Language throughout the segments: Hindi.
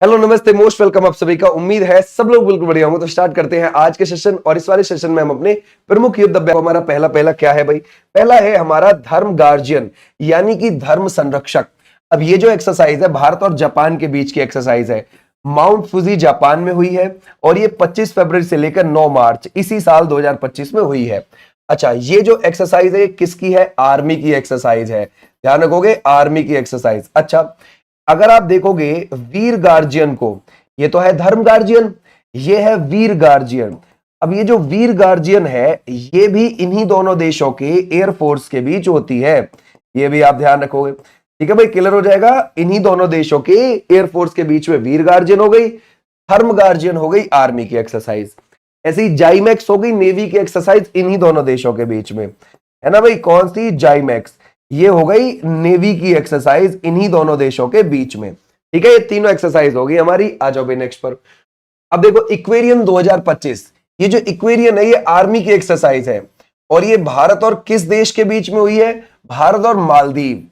हेलो नमस्ते, मोस्ट वेलकम आप सभी का। उम्मीद है सब लोग बिल्कुल बढ़िया होंगे। तो स्टार्ट करते हैं आज के सेशन। और इस वाले सेशन में हम अपने प्रमुख युद्ध अभ्यास, हमारा पहला क्या है भाई? पहला है हमारा धर्म गार्जियन, यानी कि धर्म संरक्षक। अब ये जो एक्सरसाइज है भारत और जापान के बीच की एक्सरसाइज है, माउंट फुजी जापान में हुई है और ये 25 फरवरी से लेकर 9 मार्च इसी साल 2025 में हुई है। अच्छा, ये जो एक्सरसाइज है किसकी है? आर्मी की एक्सरसाइज है। ध्यान रखोगे, आर्मी की एक्सरसाइज। अच्छा, अगर आप देखोगे वीर गार्जियन को, ये तो है धर्म गार्जियन, ये है वीर गार्जियन। अब ये जो वीर गार्जियन है ये भी इन्हीं दोनों देशों के एयरफोर्स के बीच होती है। ये भी आप ध्यान रखोगे, ठीक है भाई, क्लियर हो जाएगा। इन्हीं दोनों देशों के एयरफोर्स के बीच में वीर गार्जियन हो गई, धर्म गार्जियन हो गई आर्मी की एक्सरसाइज। ऐसे ही जाइमैक्स हो गई नेवी की एक्सरसाइज इन्हीं दोनों देशों के बीच में, है ना भाई। कौन सी? जाइमैक्स। ये हो गई नेवी की एक्सरसाइज इन्हीं दोनों देशों के बीच में, ठीक है। ये तीनों एक्सरसाइज होगी हमारी। आ जाओ भाई नेक्स्ट पर। अब देखो इक्वेरियन 2025, ये जो इक्वेरियन है ये आर्मी की एक्सरसाइज है और ये भारत और किस देश के बीच में हुई है? भारत और मालदीव।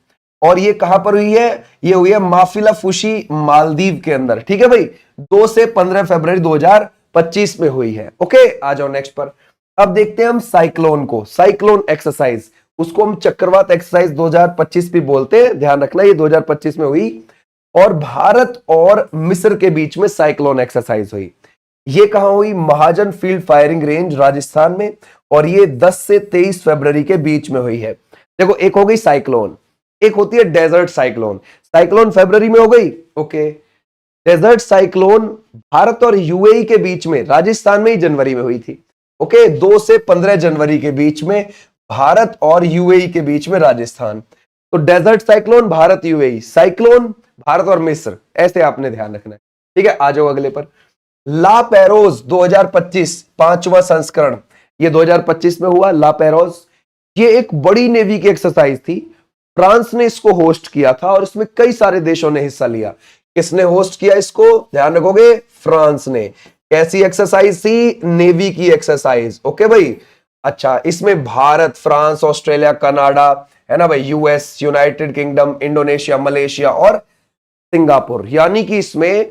और ये कहां पर हुई है? ये हुई है माफिला फुशी, मालदीव के अंदर, ठीक है भाई। 2 से 15 फरवरी 2025 में हुई है। ओके, आ जाओ नेक्स्ट पर। अब देखते हैं हम साइक्लोन को, साइक्लोन एक्सरसाइज, उसको हम चक्रवात एक्सरसाइज 2025 भी बोलते हैं। ध्यान रखना ये 2025 में हुई और भारत और मिस्र के बीच में साइक्लोन एक्सरसाइज हुई। ये कहां हुई? महाजन फील्ड फायरिंग रेंज राजस्थान में और ये 10 से 23 फरवरी के बीच में हुई है। देखो, एक हो गई साइक्लोन, एक होती है डेजर्ट साइक्लोन। साइक्लोन फरवरी में हो गई, ओके। डेजर्ट साइक्लोन भारत और यूएई के बीच में राजस्थान में ही जनवरी में हुई थी, ओके। 2 से 15 जनवरी के बीच में भारत और यूएई के बीच में राजस्थान। तो desert cyclone Bharat UAE, cyclone Bharat और मिस्र, ऐसे आपने ध्यान रखना है, ठीक है। आ जाओ अगले पर। ला पेरोज 2025 5वां संस्करण, ये 2025 में हुआ ला पेरोज। ये एक बड़ी नेवी की एक्सरसाइज थी, फ्रांस ने इसको होस्ट किया था और इसमें कई सारे देशों ने हिस्सा लिया। किसने होस्ट किया इसको? ध्यान रखोगे, फ्रांस ने। कैसी एक्सरसाइज थी? नेवी की एक्सरसाइज, ओके भाई। अच्छा, इसमें भारत, फ्रांस, ऑस्ट्रेलिया, कनाडा, है ना भाई, US, United kingdom, Indonesia, Malaysia और सिंगापुर। यानी कि इसमें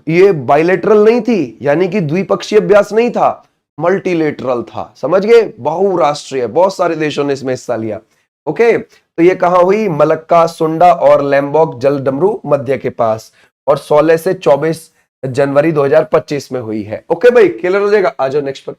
ये बाइलेटरल नहीं थी, यानी कि द्विपक्षीय अभ्यास नहीं था, मल्टीलेटरल था। समझ गए? बहुराष्ट्रीय, बहुत सारे देशों ने इसमें हिस्सा लिया, ओके। तो ये कहां हुई? मलक्का, सुंडा और लैम्बोक जलडमरू मध्य के पास और 16 से 24 जनवरी 2025 में हुई है। ओके भाई, क्लियर हो जाएगा। आ जाओ नेक्स्ट पर।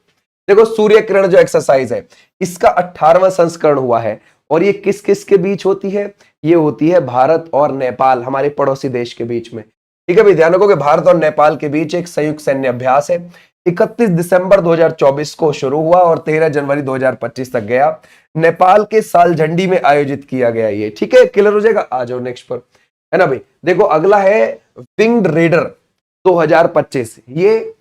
देखो सूर्य किरण जो एक्सरसाइज है इसका 18वां संस्करण हुआ है और ये किस किस के बीच होती है? ये होती है भारत और नेपाल, हमारे पड़ोसी देश के बीच में, ठीक है भाई। ध्यान रखो कि भारत और नेपाल के बीच एक संयुक्त सैन्य अभ्यास है। 31 दिसंबर 2024 को शुरू हुआ और 13 जनवरी 2025 तक गया। नेपाल के सालझंडी में आयोजित किया गया ये, ठीक है, क्लियर हो जाएगा। आ जाओ नेक्स्ट पर, है ना भाई। देखो अगला है विंग्ड रेडर 2025। ये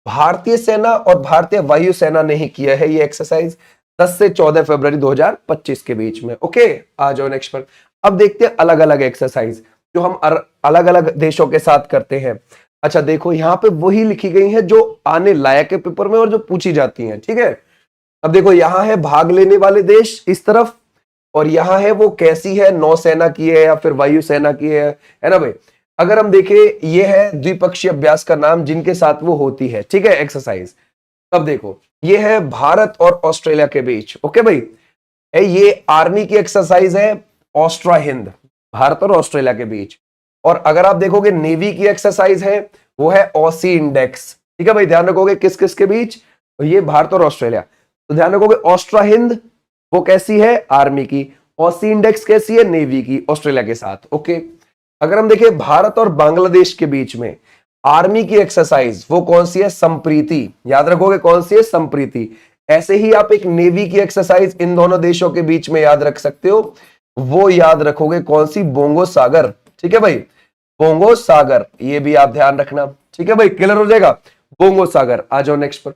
भारतीय सेना और भारतीय वायुसेना ने ही किया है ये एक्सरसाइज, 10 से 14 फरवरी 2025 के बीच में, ओके। आ जाओ नेक्स्ट पर। अब देखते हैं अलग अलग एक्सरसाइज जो हम अलग अलग देशों के साथ करते हैं। अच्छा देखो, यहां पे वही लिखी गई है जो आने लायक है पेपर में और जो पूछी जाती हैं, ठीक है। अब देखो, यहां है भाग लेने वाले देश इस तरफ और यहां है वो कैसी है, नौसेना की है या फिर वायुसेना की है ना भाई। अगर हम देखें, ये है द्विपक्षीय अभ्यास का नाम जिनके साथ वो होती है, ठीक है, एक्सरसाइज। अब देखो, ये है भारत और ऑस्ट्रेलिया के बीच, ओके भाई। ये आर्मी की एक्सरसाइज है, ऑस्ट्रा हिंद, भारत और ऑस्ट्रेलिया के बीच। और अगर आप देखोगे नेवी की एक्सरसाइज है, वो है ऑसी इंडेक्स, ठीक है भाई। ध्यान रखोगे किस किस के बीच? ये भारत और ऑस्ट्रेलिया। तो ध्यान रखोगे ऑस्ट्रा हिंद वो कैसी है? आर्मी की। ऑसी इंडेक्स कैसी है? नेवी की, ऑस्ट्रेलिया के साथ, ओके। अगर हम देखें भारत और बांग्लादेश के बीच में आर्मी की एक्सरसाइज, वो कौन सी है? संप्रीति। याद रखोगे कौन सी है? संप्रीति। ऐसे ही आप एक नेवी की एक्सरसाइज इन दोनों देशों के बीच में याद रख सकते हो, वो याद रखोगे कौन सी? बोंगो सागर, ठीक है भाई, बोंगो सागर। ये भी आप ध्यान रखना, ठीक है भाई, क्लियर हो जाएगा। बोंगो सागर। आ जाओ नेक्स्ट पर।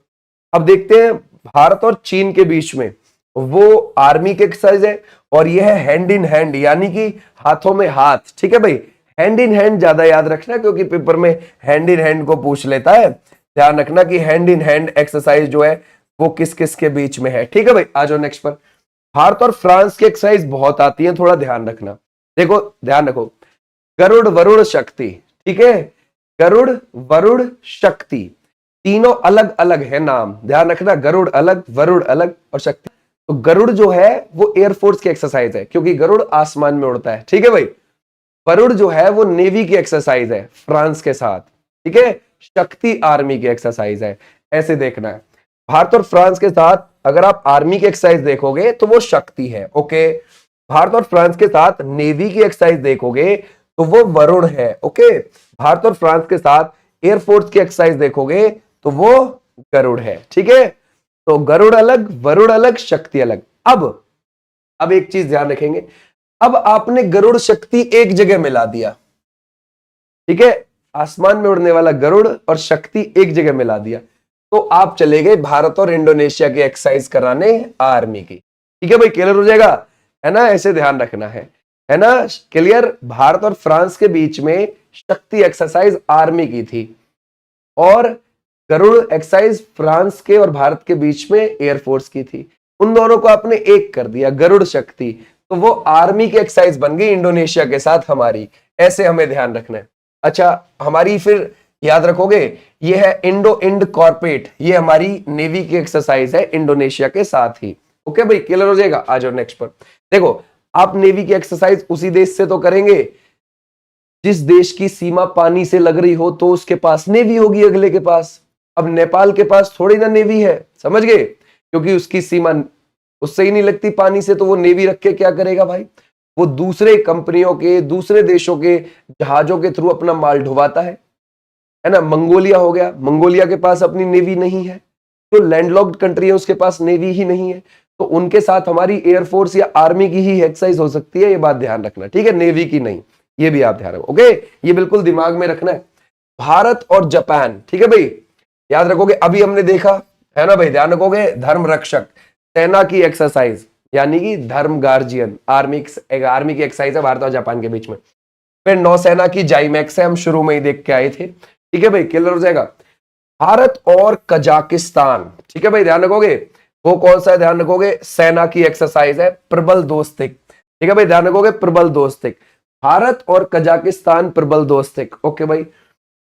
अब देखते हैं भारत और चीन के बीच में वो आर्मी की एक्सरसाइज है और यह है हैंड इन हैंड, यानी कि हाथों में हाथ, ठीक है भाई। हैंड इन हैंड ज्यादा याद रखना क्योंकि पेपर में हैंड इन हैंड को पूछ लेता है। ध्यान रखना कि हैंड इन हैंड एक्सरसाइज जो है वो किस किस के बीच में है, ठीक है भाई। आ जाओ नेक्स्ट पर। भारत और फ्रांस की एक्सरसाइज बहुत आती है, थोड़ा ध्यान रखना। देखो ध्यान रखो, गरुड़ वरुण शक्ति, ठीक है। गरुड़, वरुड़, शक्ति, तीनों अलग अलग है नाम, ध्यान रखना, गरुड़ अलग, वरुड़ अलग और शक्ति। तो गरुड़ जो है वो एयरफोर्स की एक्सरसाइज है क्योंकि गरुड़ आसमान में उड़ता है, ठीक है भाई। वरुड़ जो है वो नेवी की एक्सरसाइज है फ्रांस के साथ, ठीक है। शक्ति आर्मी की एक्सरसाइज है, ऐसे देखना है। भारत और फ्रांस के साथ अगर आप आर्मी की एक्सरसाइज देखोगे तो वो शक्ति है, ओके। भारत और फ्रांस के साथ नेवी की एक्सरसाइज देखोगे तो वो वरुण है, ओके। भारत और फ्रांस के साथ एयरफोर्स की एक्सरसाइज देखोगे तो वो गरुड़ है, ठीक है। तो गरुड़ अलग, वरुण अलग, शक्ति अलग। अब एक चीज ध्यान रखेंगे, अब आपने गरुड़ शक्ति एक जगह मिला दिया, ठीक है। आसमान में उड़ने वाला गरुड़ और शक्ति एक जगह मिला दिया, तो आप चले गए भारत और इंडोनेशिया की एक्सरसाइज कराने आर्मी की, ठीक है भाई। क्लियर हो जाएगा, है ना, ऐसे ध्यान रखना है ना, क्लियर। भारत और फ्रांस के बीच में शक्ति एक्सरसाइज आर्मी की थी और गरुड़ एक्सरसाइज फ्रांस के और भारत के बीच में एयरफोर्स की थी। उन दोनों को आपने एक कर दिया, गरुड़ शक्ति, तो वो आर्मी की एक्सरसाइज बन गई इंडोनेशिया के साथ हमारी, ऐसे हमें ध्यान रखना है। अच्छा, हमारी फिर याद रखोगे, ये है इंडो इंड कॉर्पेट, ये हमारी नेवी की एक्सरसाइज है इंडोनेशिया के साथ ही, ओके भाई। क्लियर हो जाएगा, आ जाओ नेक्स्ट पर। देखो, आप नेवी की एक्सरसाइज उसी देश से तो करेंगे जिस देश की सीमा पानी से लग रही हो, तो उसके पास नेवी होगी अगले के पास। अब नेपाल के पास थोड़ी ना नेवी है, समझ गए, क्योंकि उसकी सीमा उससे ही नहीं लगती पानी से, तो वो नेवी रख के क्या करेगा भाई, वो दूसरे कंपनियों के, दूसरे देशों के जहाजों के थ्रू अपना माल ढुवाता है ना। मंगोलिया हो गया, मंगोलिया के पास अपनी नेवी नहीं है, जो लैंडलॉक्ड कंट्री है उसके पास नेवी ही नहीं है, तो उनके साथ हमारी एयरफोर्स या आर्मी की ही एक्सरसाइज हो सकती है, ये बात ध्यान रखना, ठीक है, नेवी की नहीं, ये भी आप ध्यान रखो, ओके। ये बिल्कुल दिमाग में रखना है। भारत और जापान, ठीक है भाई, याद रखोगे, अभी हमने देखा है ना भाई, ध्यान रखोगे, धर्म रक्षक सेना की एक्सरसाइज यानी कि धर्म गार्जियन, आर्मी की एक्सरसाइज है भारत और जापान के बीच में। फिर नौसेना की जाइमैक्स है, हम शुरू में ही देख के आए थे, ठीक है भाई। क्लियर हो जाएगा। भारत और कजाकिस्तान, ठीक है भाई, ध्यान रखोगे, वो कौन सा है, ध्यान रखोगे, सेना की एक्सरसाइज है प्रबल दोस्तिक, ठीक है भाई, ध्यान रखोगे, प्रबल दोस्तिक। भारत और कजाकिस्तान प्रबल दोस्तिक, ओके भाई।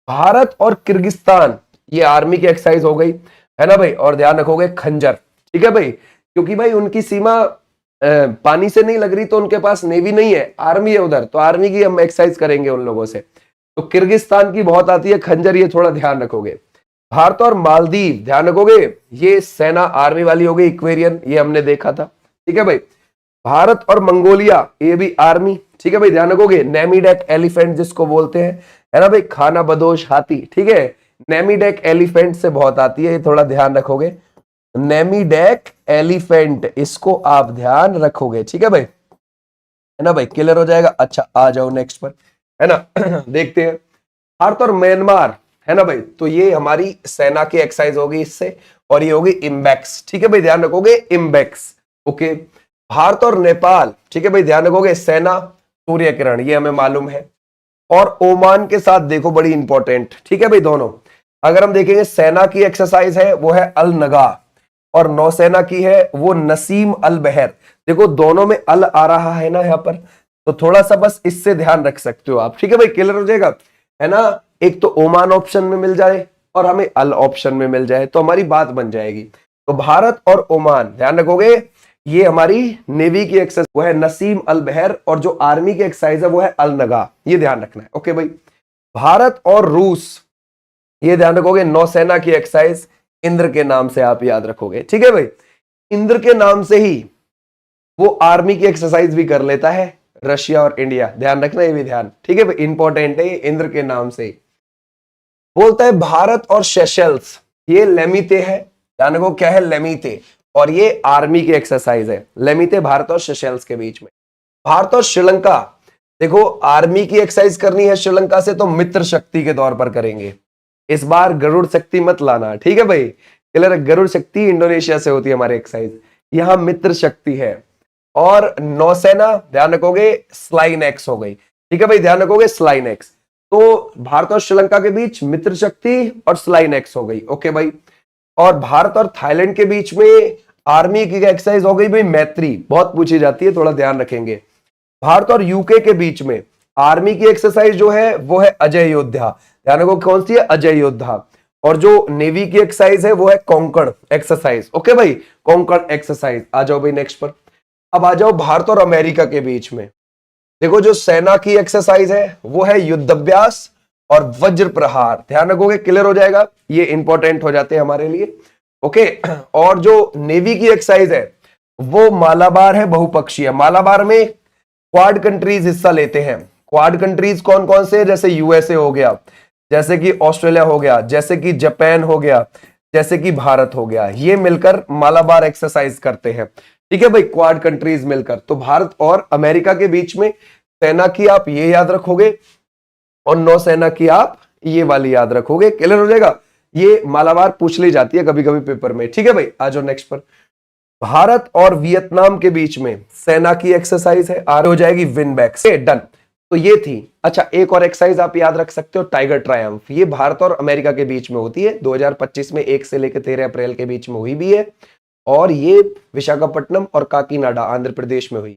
भारत और किर्गिस्तान, ये आर्मी की एक्सरसाइज हो गई, है ना भाई। और ध्यान रखोगे खंजर, ठीक है भाई, क्योंकि भाई उनकी सीमा पानी से नहीं लग रही, तो उनके पास नेवी नहीं है, आर्मी है उधर, तो आर्मी की हम एक्सरसाइज करेंगे उन लोगों से। तो किर्गिस्तान की बहुत आती है खंजर, ये थोड़ा ध्यान रखोगे। भारत और मालदीव, ध्यान रखोगे, ये सेना आर्मी वाली हो गई, इक्वेरियन, ये हमने देखा था, ठीक है भाई। भारत और मंगोलिया, ये भी आर्मी, ठीक है भाई, ध्यान रखोगे। नेमीडेक एलिफेंट जिसको बोलते हैं, है ना भाई, खाना बदोश हाथी, ठीक है। नेमीडेक एलिफेंट से बहुत आती है, ये थोड़ा ध्यान रखोगे। नेमीडेक एलिफेंट, इसको आप ध्यान रखोगे, ठीक है भाई, है ना भाई। क्लियर हो जाएगा। अच्छा, आ जाओ नेक्स्ट पर, है ना। देखते हैं भारत और म्यांमार, है ना भाई, तो ये हमारी सेना की एक्सरसाइज होगी इससे, और ये होगी इम्बैक्स, ठीक है भाई, ध्यान रखोगे, इम्बैक्स, ओके। भारत और नेपाल, ठीक है भाई, ध्यान रखोगे, सेना सूर्य किरण, ये हमें मालूम है। और ओमान के साथ देखो, बड़ी इंपॉर्टेंट, ठीक है भाई, दोनों अगर हम देखेंगे, सेना की एक्सरसाइज है वो है अल नगा, और नौसेना की है वो नसीम अल बहर। देखो दोनों में अल आ रहा है ना यहाँ पर, तो थोड़ा सा बस इससे ध्यान रख सकते हो आप, ठीक है भाई। क्लियर हो जाएगा, है ना। एक तो ओमान ऑप्शन में मिल जाए और हमें अल ऑप्शन में मिल जाए, तो हमारी बात बन जाएगी। तो भारत और ओमान, ध्यान रखोगे, ये हमारी नेवी की एक्सरसाइज वो है नसीम अल बहर, और जो आर्मी की एक्सरसाइज है वो है अल नगा, ये ध्यान रखना है, ओके भाई। भारत और रूस, ये ध्यान रखोगे, नौसेना की एक्सरसाइज इंद्र के नाम से आप याद रखोगे, ठीक है भाई। इंद्र के नाम से ही वो आर्मी की एक्सरसाइज भी कर लेता है रशिया और इंडिया, ध्यान रखना, ये भी ध्यान, ठीक है भाई, इंपॉर्टेंट है, इंद्र के नाम से ही बोलता है। भारत और सेशल्स, ये लेमीते है, ध्यान रखो, क्या है, लेमीते, और ये आर्मी की एक्सरसाइज है, लेमीते भारत और सेशल्स के बीच में। भारत और श्रीलंका, देखो आर्मी की एक्सरसाइज करनी है श्रीलंका से, तो मित्र शक्ति के तौर पर करेंगे इस बार, गरुड़ शक्ति मत लाना, ठीक है भाई। क्लियर, गरुड़ शक्ति इंडोनेशिया से होती है हमारी एक्सरसाइज, यहां मित्र शक्ति है। और नौसेना, ध्यान रखोगे, स्लाइन एक्स हो गई, ठीक है भाई, ध्यान रखोगे, स्लाइन एक्स। तो भारत और श्रीलंका के बीच मित्र शक्ति और स्लाइन एक्स हो गई, ओके भाई। और भारत और थाईलैंड के बीच में आर्मी की एक्सरसाइज हो गई भाई मैत्री, बहुत पूछी जाती है, थोड़ा ध्यान रखेंगे। भारत और यूके के बीच में आर्मी की एक्सरसाइज जो है वो है अजय योद्धा, ध्यान रखो कौन सी है, अजय योद्धा। और जो नेवी की एक्सरसाइज है वो है कोंकण एक्सरसाइज। ओके भाई, कोंकण एक्सरसाइज। आ जाओ भाई नेक्स्ट पर। अब आ जाओ भारत और अमेरिका के बीच में। देखो जो सेना की एक्सरसाइज है वो है युद्धाभ्यास और वज्र प्रहार। ध्यान रखोगे, क्लियर हो जाएगा, ये इंपॉर्टेंट हो जाते हैं हमारे लिए। ओके, और जो नेवी की एक्सरसाइज है वो मालाबार है, बहुपक्षीय। मालाबार में क्वाड कंट्रीज हिस्सा लेते हैं। क्वाड कंट्रीज कौन कौन से, जैसे यूएसए हो गया, जैसे कि ऑस्ट्रेलिया हो गया, जैसे कि जापान हो गया, जैसे कि भारत हो गया, ये मिलकर मालाबार एक्सरसाइज करते हैं। ठीक है भाई, क्वाड कंट्रीज मिलकर। तो भारत और अमेरिका के बीच में सेना की आप ये याद रखोगे और नौसेना की आप ये वाली याद रखोगे, क्लियर हो जाएगा। ये मालाबार पूछ ली जाती है कभी कभी पेपर में। ठीक है भाई, आ जाओ नेक्स्ट पर। भारत और वियतनाम के बीच में सेना की एक्सरसाइज है, आर हो जाएगी विनबैक से, डन। तो ये थी। अच्छा, एक और एक्सरसाइज आप याद रख सकते हो, टाइगर ट्रायम्फ। ये भारत और अमेरिका के बीच में होती है, 2025 में 1 से लेकर 13 अप्रैल के बीच में हुई भी है। और ये विशाखापट्टनम और काकीनाडा आंध्र प्रदेश में हुई।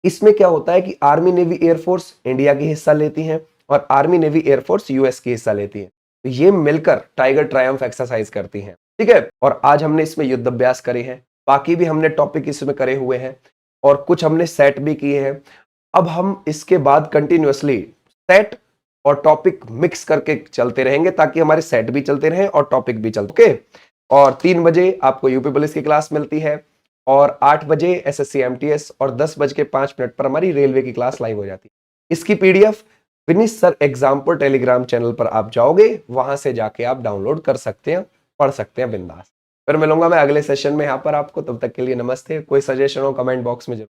इसमें क्या होता है कि आर्मी नेवी एयरफोर्स इंडिया की हिस्सा लेती है और आर्मी नेवी एयरफोर्स यूएस की हिस्सा लेती है। तो ये मिलकर टाइगर ट्रायम्फ एक्सरसाइज करती हैं। ठीक है, और आज हमने इसमें युद्ध अभ्यास करे हैं, बाकी भी हमने टॉपिक इसमें करे हुए हैं और कुछ हमने सेट भी किए हैं। अब हम इसके बाद कंटिन्यूअसली सेट और टॉपिक मिक्स करके चलते रहेंगे ताकि हमारे सेट भी चलते रहें और टॉपिक भी चलते। ओके, और 3 बजे आपको यूपी पुलिस की क्लास मिलती है और 8 बजे एसएससी एमटीएस और 10:05 पर हमारी रेलवे की क्लास लाइव हो जाती है। इसकी PDF Vineet sir example Telegram channel पर आप जाओगे, वहां से जाके आप डाउनलोड कर सकते हैं, पढ़ सकते हैं बिंदास। फिर मिलूंगा मैं अगले सेशन में यहाँ पर आपको, तब तक के लिए नमस्ते। कोई सजेशन हो कमेंट बॉक्स में जरूर